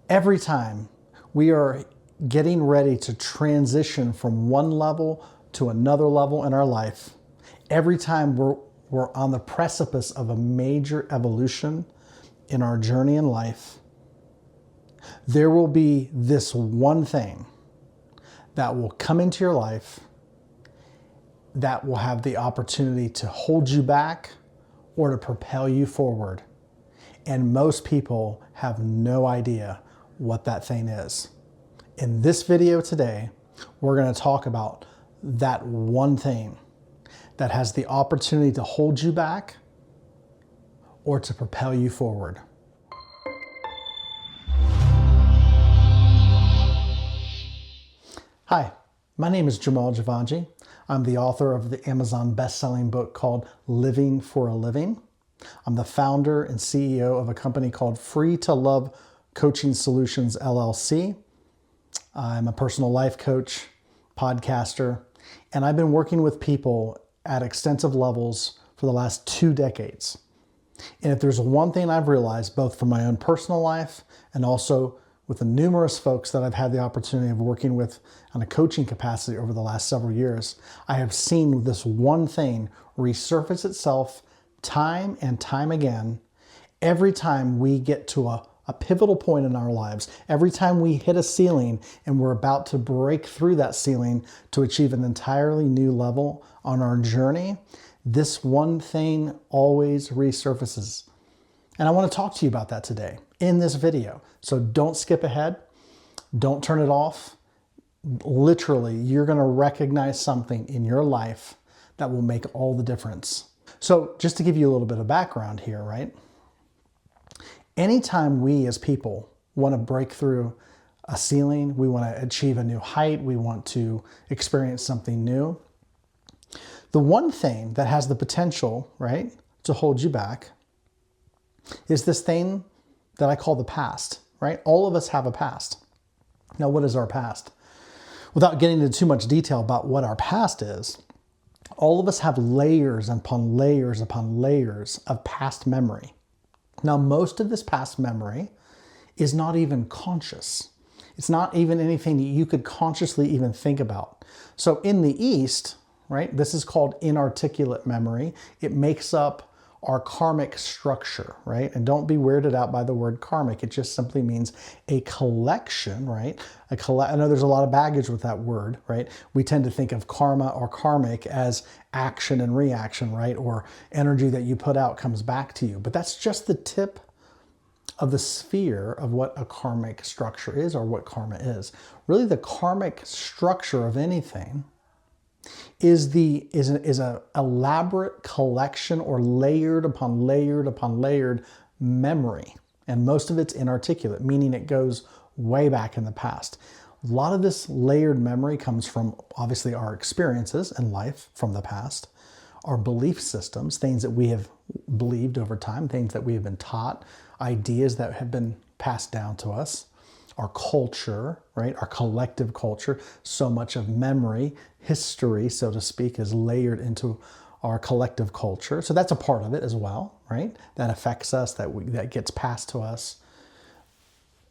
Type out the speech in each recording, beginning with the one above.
Every time we are getting ready to transition from one level to another level in our life, every time we're on the precipice of a major evolution in our journey in life, there will be this one thing that will come into your life that will have the opportunity to hold you back or to propel you forward. And most people have no idea what that thing is. In this video today, we're going to talk about that one thing that has the opportunity to hold you back or to propel you forward. Hi, my name is Jamal Javanji. I'm the author of the Amazon best-selling book called Living for a Living. I'm the founder and CEO of a company called Free to Love Coaching Solutions, LLC. I'm a personal life coach, podcaster, and I've been working with people at extensive levels for the last 2 decades. And if there's one thing I've realized, both from my own personal life and also with the numerous folks that I've had the opportunity of working with on a coaching capacity over the last several years, I have seen this one thing resurface itself time and time again every time we get to a pivotal point in our lives. Every time we hit a ceiling and we're about to break through that ceiling to achieve an entirely new level on our journey, this one thing always resurfaces. And I want to talk to you about that today in this video. So don't skip ahead. Don't turn it off. Literally, you're going to recognize something in your life that will make all the difference. So just to give you a little bit of background here, right? Anytime we as people want to break through a ceiling, we want to achieve a new height, we want to experience something new, the one thing that has the potential, right, to hold you back is this thing that I call the past, right? All of us have a past. Now, what is our past? Without getting into too much detail about what our past is, all of us have layers upon layers upon layers of past memory. Now, most of this past memory is not even conscious. It's not even anything that you could consciously even think about. So in the East, right, this is called inarticulate memory. It makes up our karmic structure, right? And don't be weirded out by the word karmic. It just simply means a collection, right? I know there's a lot of baggage with that word, right? We tend to think of karma or karmic as action and reaction, right? Or energy that you put out comes back to you. But that's just the tip of the sphere of what a karmic structure is or what karma is. Really, the karmic structure of anything is an elaborate collection or layered upon layered upon layered memory. And most of it's inarticulate, meaning it goes way back in the past. A lot of this layered memory comes from obviously our experiences in life from the past, our belief systems, things that we have believed over time, things that we have been taught, ideas that have been passed down to us, our culture, right? Our collective culture. So much of memory, history, so to speak, is layered into our collective culture. So that's a part of it as well, right? That affects us, that gets passed to us.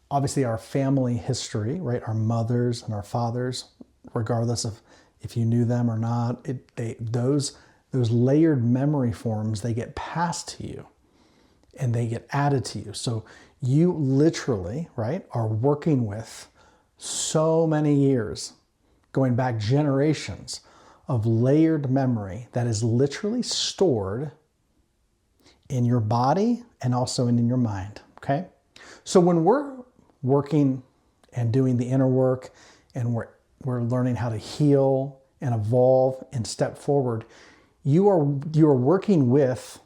Obviously, our family history, right? Our mothers and our fathers, regardless of if you knew them or not, those layered memory forms, they get passed to you and they get added to you. So you literally, right, are working with so many years, going back generations of layered memory that is literally stored in your body and also in your mind, okay? So when we're working and doing the inner work and we're learning how to heal and evolve and step forward, you are working with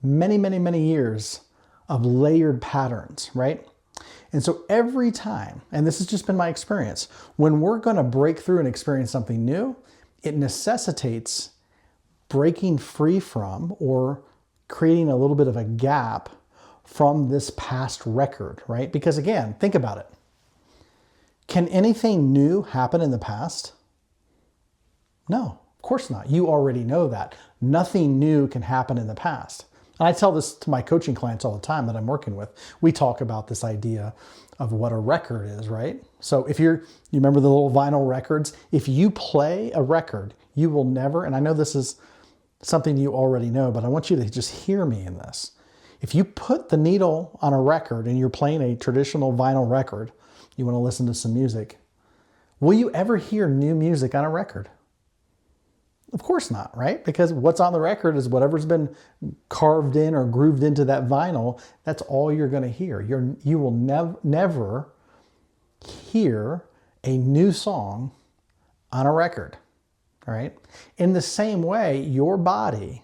many, many, many years of layered patterns, right? And so every time, and this has just been my experience, when we're going to break through and experience something new, it necessitates breaking free from or creating a little bit of a gap from this past record, right? Because again, think about it. Can anything new happen in the past? No, of course not. You already know that. Nothing new can happen in the past. And I tell this to my coaching clients all the time that I'm working with. We talk about this idea of what a record is, right? So if you remember the little vinyl records, if you play a record, you will never, and I know this is something you already know, but I want you to just hear me in this. If you put the needle on a record and you're playing a traditional vinyl record, you want to listen to some music, will you ever hear new music on a record? Of course not, right? Because what's on the record is whatever's been carved in or grooved into that vinyl. That's all you're going to hear. You will never hear a new song on a record, right? In the same way, your body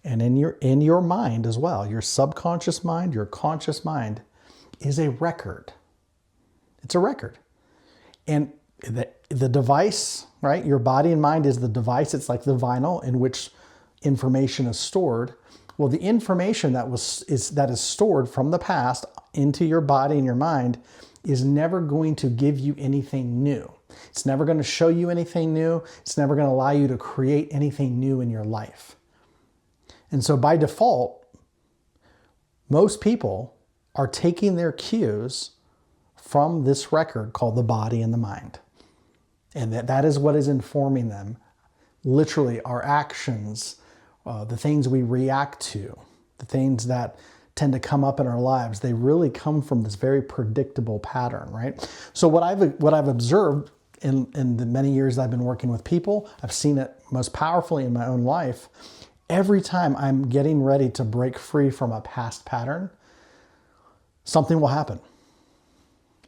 and in your mind as well, your subconscious mind, your conscious mind is a record. It's a record. And the device, right? Your body and mind is the device. It's like the vinyl in which information is stored. Well, the information that is stored from the past into your body and your mind is never going to give you anything new. It's never going to show you anything new. It's never going to allow you to create anything new in your life. And so by default, most people are taking their cues from this record called the body and the mind. And that is what is informing them. Literally, our actions, the things we react to, the things that tend to come up in our lives, they really come from this very predictable pattern, right? So what I've observed in the many years I've been working with people, I've seen it most powerfully in my own life. Every time I'm getting ready to break free from a past pattern, something will happen.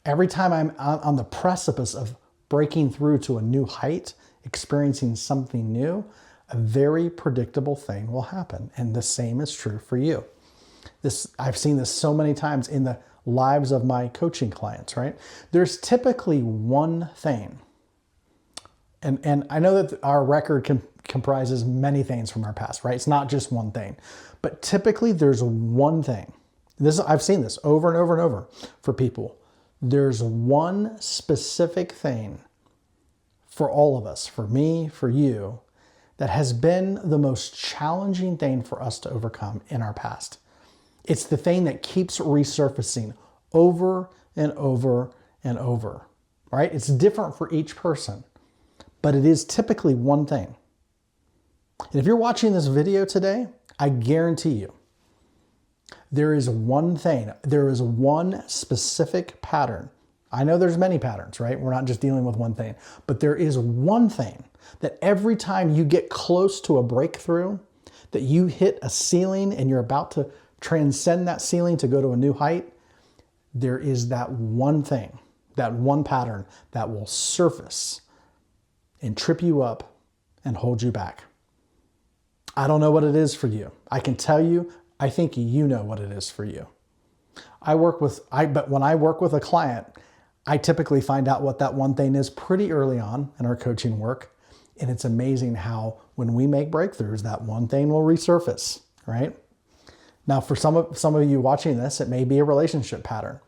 Every time I'm on the precipice of breaking through to a new height, experiencing something new, a very predictable thing will happen. And the same is true for you. I've seen this so many times in the lives of my coaching clients, right? There's typically one thing. And I know that our record comprises many things from our past, right? It's not just one thing. But typically there's one thing. I've seen this over and over and over for people. There's one specific thing for all of us, for me, for you, that has been the most challenging thing for us to overcome in our past. It's the thing that keeps resurfacing over and over and over, right? It's different for each person, but it is typically one thing. And if you're watching this video today, I guarantee you, there is one thing, there is one specific pattern. I know there's many patterns, right? We're not just dealing with one thing, but there is one thing that every time you get close to a breakthrough, that you hit a ceiling and you're about to transcend that ceiling to go to a new height, there is that one thing, that one pattern that will surface and trip you up and hold you back. I don't know what it is for you. I can tell you, I think you know what it is for you. But when I work with a client, I typically find out what that one thing is pretty early on in our coaching work. And it's amazing how when we make breakthroughs, that one thing will resurface, right? Now, for some of you watching this, it may be a relationship pattern,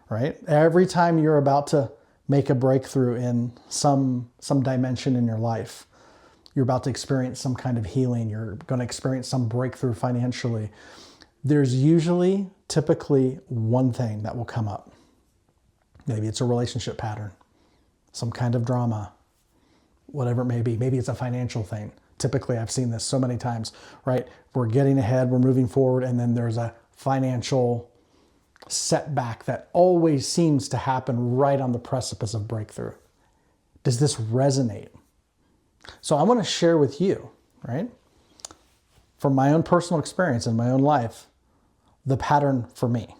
right? Every time you're about to make a breakthrough in some dimension in your life, you're about to experience some kind of healing, you're going to experience some breakthrough financially, there's typically one thing that will come up. Maybe it's a relationship pattern, some kind of drama, whatever it may be. Maybe it's a financial thing. Typically, I've seen this so many times, right? We're getting ahead, we're moving forward, and then there's a financial setback that always seems to happen right on the precipice of breakthrough. Does this resonate? So I want to share with you, right, from my own personal experience in my own life, the pattern for me.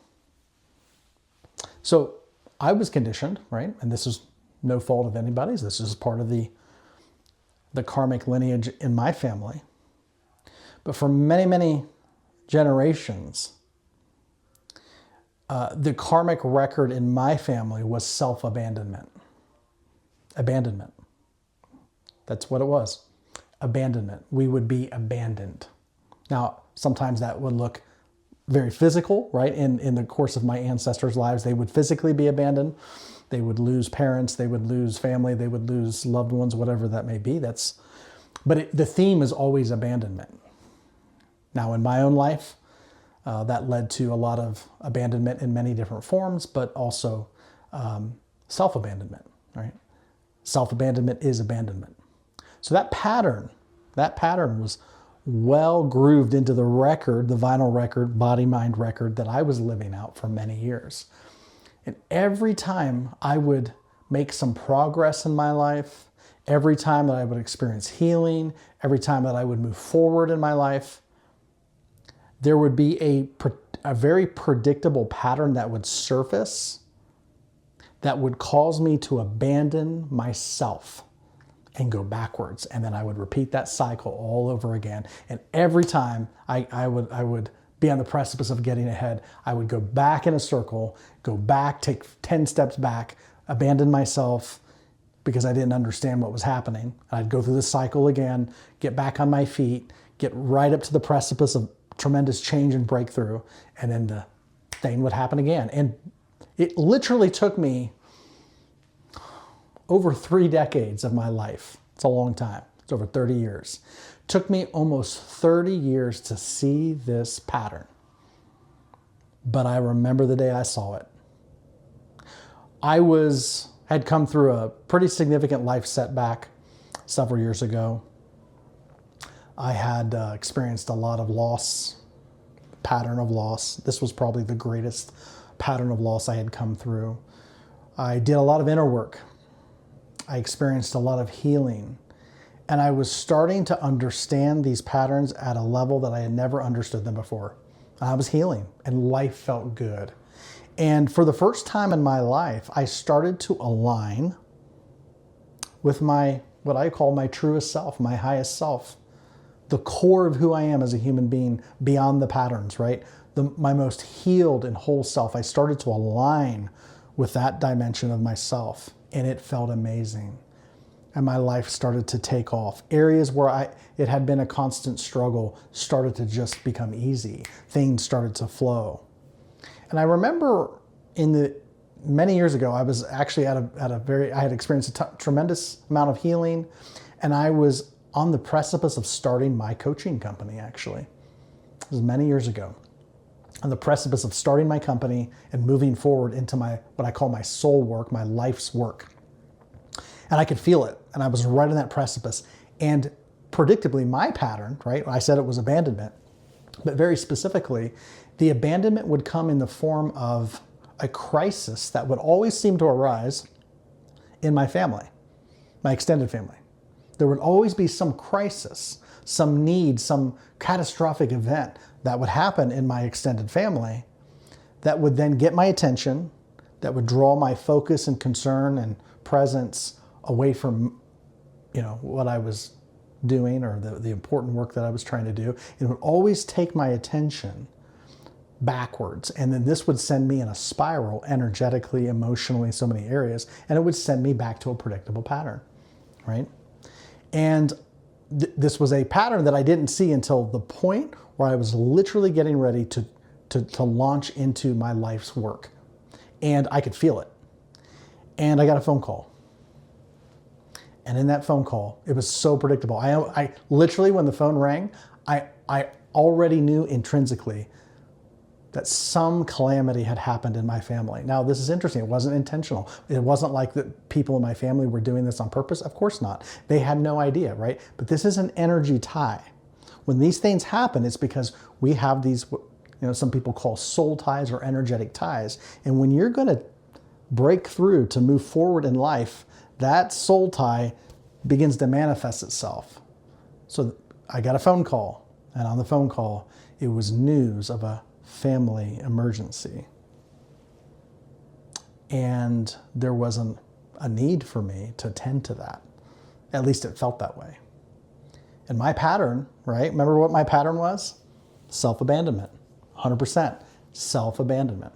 So I was conditioned, right, and this is no fault of anybody's. This is part of the karmic lineage in my family. But for many, many generations, the karmic record in my family was self-abandonment. Abandonment. That's what it was. Abandonment. We would be abandoned. Now, sometimes that would look very physical, right? In the course of my ancestors' lives, they would physically be abandoned. They would lose parents, they would lose family, they would lose loved ones, whatever that may be. The theme is always abandonment. Now, in my own life, that led to a lot of abandonment in many different forms, but also self-abandonment, right? Self-abandonment is abandonment. So that pattern was well grooved into the record, the vinyl record, body-mind record that I was living out for many years. And every time I would make some progress in my life, every time that I would experience healing, every time that I would move forward in my life, there would be a very predictable pattern that would surface that would cause me to abandon myself and go backwards. And then I would repeat that cycle all over again. And every time I would be on the precipice of getting ahead, I would go back in a circle, go back, take 10 steps back, abandon myself because I didn't understand what was happening. I'd go through the cycle again, get back on my feet, get right up to the precipice of tremendous change and breakthrough, and then the thing would happen again. And it literally took me over 3 decades of my life. It's a long time. It's over 30 years. It took me almost 30 years to see this pattern. But I remember the day I saw it. I had come through a pretty significant life setback several years ago. I had experienced a lot of loss, pattern of loss. This was probably the greatest pattern of loss I had come through. I did a lot of inner work. I experienced a lot of healing. And I was starting to understand these patterns at a level that I had never understood them before. I was healing and life felt good. And for the first time in my life, I started to align with what I call my truest self, my highest self, the core of who I am as a human being beyond the patterns, right? My most healed and whole self. I started to align with that dimension of myself, and it felt amazing. And my life started to take off. Areas where it had been a constant struggle started to just become easy. Things started to flow. And I remember many years ago, I was actually I had experienced a tremendous amount of healing, and I was on the precipice of starting my coaching company, actually. It was many years ago. On the precipice of starting my company and moving forward into what I call my soul work, my life's work. And I could feel it, and I was right on that precipice. And predictably, my pattern, right, I said it was abandonment, but very specifically, the abandonment would come in the form of a crisis that would always seem to arise in my family, my extended family. There would always be some crisis, some need, some catastrophic event that would happen in my extended family that would then get my attention, that would draw my focus and concern and presence away from, what I was doing or the important work that I was trying to do. It would always take my attention backwards. And then this would send me in a spiral energetically, emotionally, so many areas, and it would send me back to a predictable pattern, right? And this was a pattern that I didn't see until the point where I was literally getting ready to launch into my life's work. And I could feel it. And I got a phone call. And in that phone call, it was so predictable. I literally, when the phone rang, I already knew intrinsically that some calamity had happened in my family. Now, this is interesting. It wasn't intentional. It wasn't like that people in my family were doing this on purpose. Of course not. They had no idea, right? But this is an energy tie. When these things happen, it's because we have these, some people call soul ties or energetic ties. And when you're going to break through to move forward in life, that soul tie begins to manifest itself. So I got a phone call, and on the phone call, it was news of a family emergency. And there wasn't a need for me to attend to that. At least it felt that way. And my pattern, right? Remember what my pattern was? Self-abandonment. 100% self-abandonment.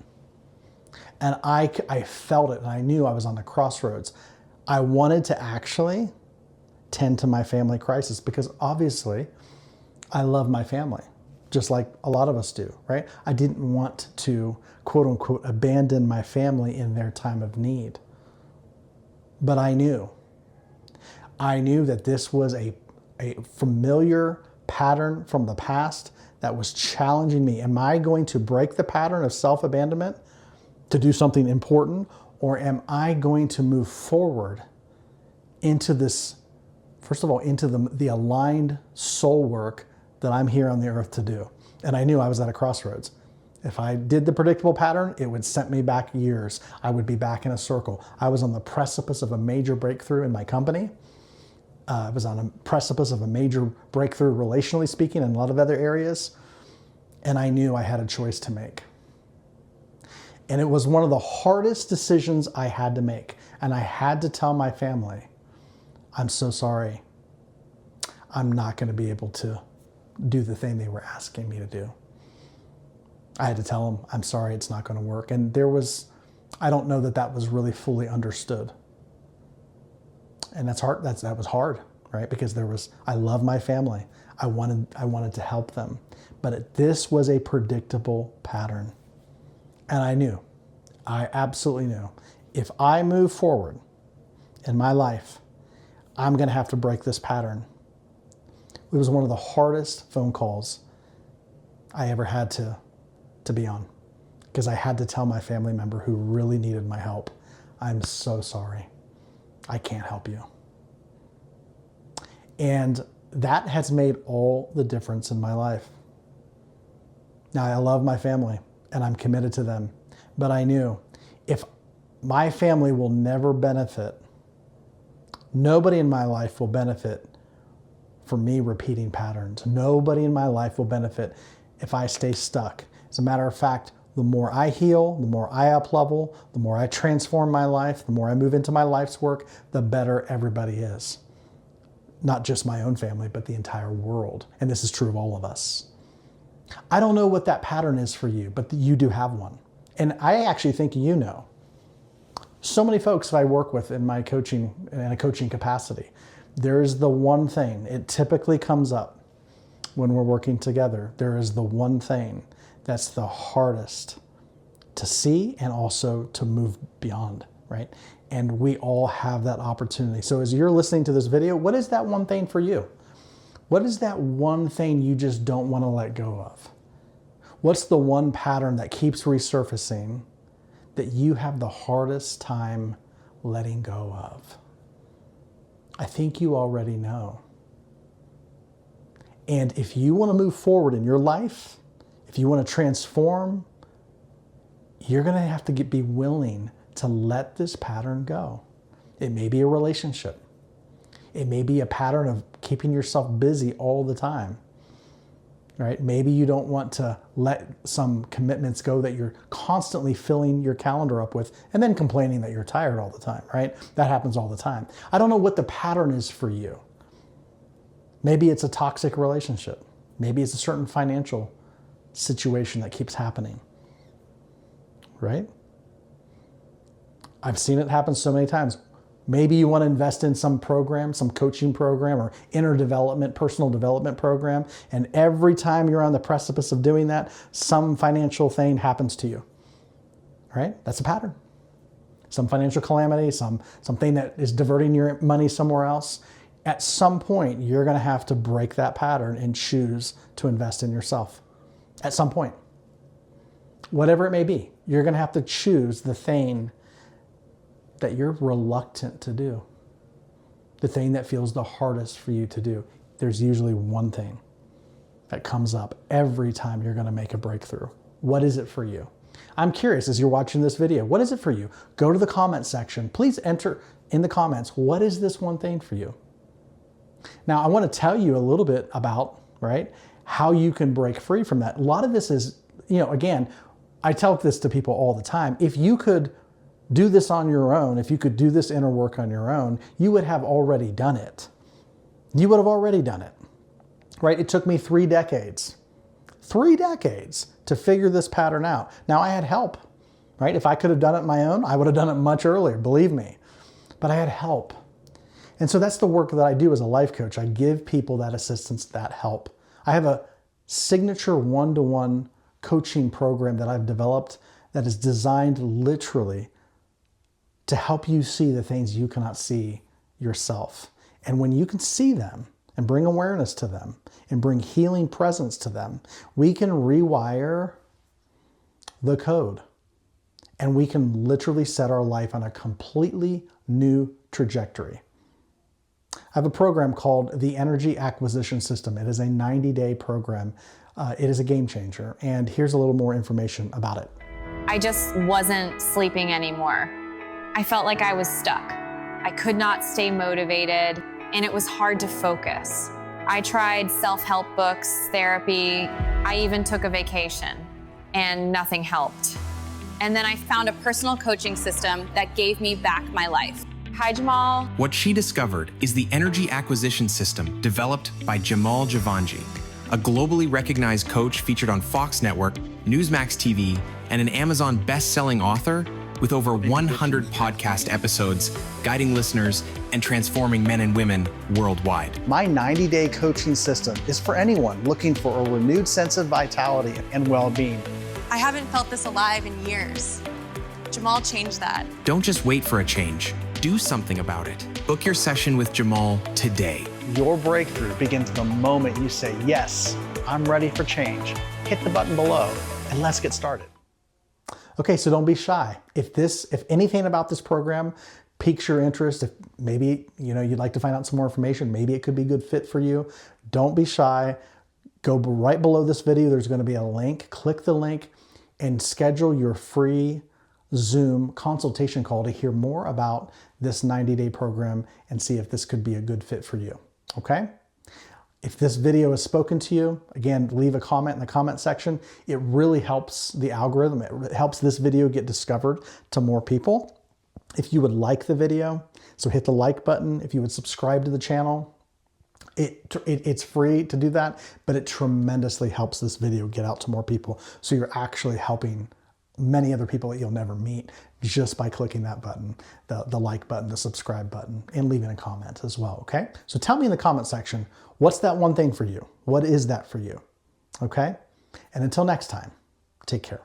And I felt it, and I knew I was on the crossroads. I wanted to actually tend to my family crisis because obviously I love my family, just like a lot of us do, right? I didn't want to, quote unquote, abandon my family in their time of need. But I knew that this was a familiar pattern from the past that was challenging me. Am I going to break the pattern of self-abandonment to do something important, or am I going to move forward into this, first of all, into the aligned soul work that I'm here on the earth to do? And I knew I was at a crossroads. If I did the predictable pattern, it would send me back years. I would be back in a circle. I was on the precipice of a major breakthrough in my company. I was on a precipice of a major breakthrough, relationally speaking, in a lot of other areas. And I knew I had a choice to make. And it was one of the hardest decisions I had to make. And I had to tell my family, I'm so sorry. I'm not going to be able to do the thing they were asking me to do. I had to tell them, I'm sorry, it's not going to work. And I don't know that was really fully understood. And that's hard. That was hard, right? Because I love my family. I wanted to help them. But this was a predictable pattern. And I absolutely knew, if I move forward in my life, I'm going to have to break this pattern. It was one of the hardest phone calls I ever had to be on, because I had to tell my family member who really needed my help, I'm so sorry. I can't help you. And that has made all the difference in my life. Now, I love my family and I'm committed to them, but I knew if my family will never benefit, nobody in my life will benefit from me repeating patterns. Nobody in my life will benefit if I stay stuck. As a matter of fact, the more I heal, the more I up-level, the more I transform my life, the more I move into my life's work, the better everybody is. Not just my own family, but the entire world. And this is true of all of us. I don't know what that pattern is for you, but you do have one. And I actually think you know. So many folks that I work with in my coaching, in a coaching capacity, there's the one thing, it typically comes up when we're working together. There is the one thing that's the hardest to see and also to move beyond, right? And we all have that opportunity. So as you're listening to this video, what is that one thing for you? What is that one thing you just don't want to let go of? What's the one pattern that keeps resurfacing that you have the hardest time letting go of? I think you already know. And if you want to move forward in your life, if you want to transform, you're going to have to be willing to let this pattern go. It may be a relationship. It may be a pattern of keeping yourself busy all the time, right? Maybe you don't want to let some commitments go that you're constantly filling your calendar up with and then complaining that you're tired all the time, right? That happens all the time. I don't know what the pattern is for you. Maybe it's a toxic relationship. Maybe it's a certain financial situation that keeps happening, right? I've seen it happen so many times. Maybe you want to invest in some program, some coaching program or inner development, personal development program. And every time you're on the precipice of doing that, some financial thing happens to you, right? That's a pattern. Some financial calamity, something that is diverting your money somewhere else. At some point, you're going to have to break that pattern and choose to invest in yourself. At some point, whatever it may be, you're going to have to choose the thing that you're reluctant to do, the thing that feels the hardest for you to do. There's usually one thing that comes up every time you're going to make a breakthrough. What is it for you? I'm curious, as you're watching this video, what is it for you? Go to the comment section. Please enter in the comments, what is this one thing for you? Now, I want to tell you a little bit about, right, how you can break free from that. A lot of this is, again, I tell this to people all the time. If you could do this on your own, if you could do this inner work on your own, you would have already done it. You would have already done it, right? It took me 3 decades to figure this pattern out. Now, I had help, right? If I could have done it on my own, I would have done it much earlier, believe me. But I had help. And so that's the work that I do as a life coach. I give people that assistance, that help. I have a signature one-to-one coaching program that I've developed that is designed literally to help you see the things you cannot see yourself. And when you can see them, and bring awareness to them and bring healing presence to them, we can rewire the code and we can literally set our life on a completely new trajectory. I have a program called the Energy Acquisition System. It is a 90-day program. It is a game changer. And here's a little more information about it. I just wasn't sleeping anymore. I felt like I was stuck. I could not stay motivated, and it was hard to focus. I tried self-help books, therapy. I even took a vacation, and nothing helped. And then I found a personal coaching system that gave me back my life. Hi, Jamal. What she discovered is the energy acquisition system developed by Jamal Javanji, a globally recognized coach featured on Fox Network, Newsmax TV, and an Amazon best-selling author with over 100 podcast episodes guiding listeners and transforming men and women worldwide. My 90-day coaching system is for anyone looking for a renewed sense of vitality and well-being. I haven't felt this alive in years. Jamal changed that. Don't just wait for a change. Do something about it. Book your session with Jamal today. Your breakthrough begins the moment you say, yes, I'm ready for change. Hit the button below and let's get started. Okay, so don't be shy. If anything about this program piques your interest, if maybe you'd like to find out some more information, maybe it could be a good fit for you, don't be shy. Go right below this video. There's going to be a link. Click the link and schedule your free Zoom consultation call to hear more about this 90-day program and see if this could be a good fit for you. Okay? If this video has spoken to you, again, leave a comment in the comment section. It really helps the algorithm. It helps this video get discovered to more people. If you would like the video, so hit the like button. If you would subscribe to the channel, it's free to do that, but it tremendously helps this video get out to more people. So you're actually helping many other people that you'll never meet just by clicking that button, the like button, the subscribe button, and leaving a comment as well, okay? So tell me in the comment section, what's that one thing for you? What is that for you, okay? And until next time, take care.